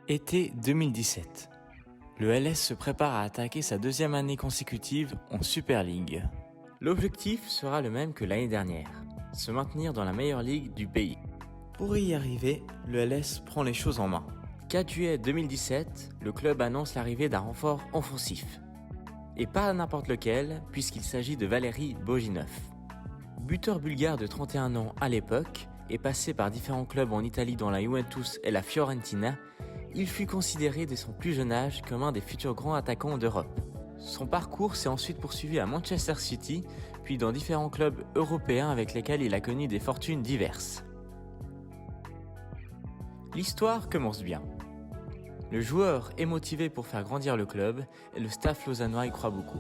Été 2017. Le LS se prépare à attaquer sa deuxième année consécutive en Super League. L'objectif sera le même que l'année dernière, se maintenir dans la meilleure ligue du pays. Pour y arriver, le LS prend les choses en main. 4 juillet 2017, le club annonce l'arrivée d'un renfort offensif. Et pas n'importe lequel, puisqu'il s'agit de Valeri Bojinov. Buteur bulgare de 31 ans à l'époque, et passé par différents clubs en Italie dont la Juventus et la Fiorentina, il fut considéré dès son plus jeune âge comme un des futurs grands attaquants d'Europe. Son parcours s'est ensuite poursuivi à Manchester City, puis dans différents clubs européens avec lesquels il a connu des fortunes diverses. L'histoire commence bien. Le joueur est motivé pour faire grandir le club et le staff lausannois y croit beaucoup.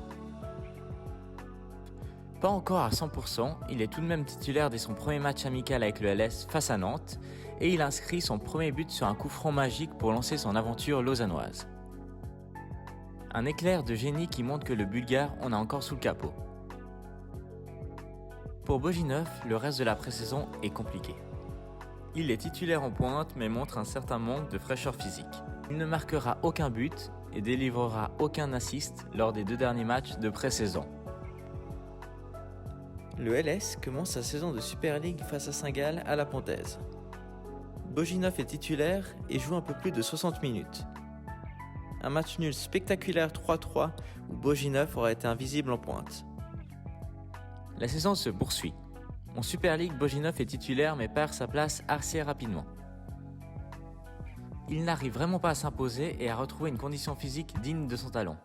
Pas encore à 100%, il est tout de même titulaire dès son premier match amical avec le LS face à Nantes et il inscrit son premier but sur un coup franc magique pour lancer son aventure lausannoise. Un éclair de génie qui montre que le Bulgare en a encore sous le capot. Pour Bojinov, le reste de la pré-saison est compliqué. Il est titulaire en pointe mais montre un certain manque de fraîcheur physique. Il ne marquera aucun but et délivrera aucun assist lors des 2 derniers matchs de pré-saison. Le LS commence sa saison de Super League face à Saint-Gall à la Pontaise. Bojinov est titulaire et joue un peu plus de 60 minutes. Un match nul spectaculaire 3-3 où Bojinov aura été invisible en pointe. La saison se poursuit. En Super League, Bojinov est titulaire mais perd sa place assez rapidement. Il n'arrive vraiment pas à s'imposer et à retrouver une condition physique digne de son talent.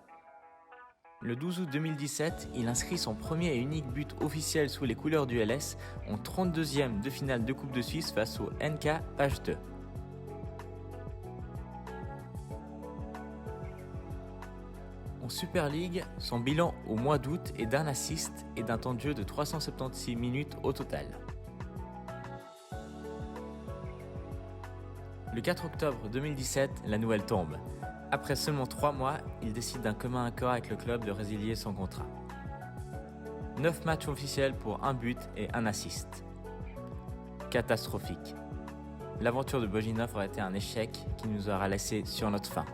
Le 12 août 2017, il inscrit son premier et unique but officiel sous les couleurs du LS en 32e de finale de Coupe de Suisse face au NK H2. En Super League, son bilan au mois d'août est d'un assist et d'un temps de jeu de 376 minutes au total. Le 4 octobre 2017, la nouvelle tombe. Après seulement 3 mois, il décide d'un commun accord avec le club de résilier son contrat. 9 matchs officiels pour 1 but et 1 assist. Catastrophique. L'aventure de Bojinov aurait été un échec qui nous aura laissé sur notre faim.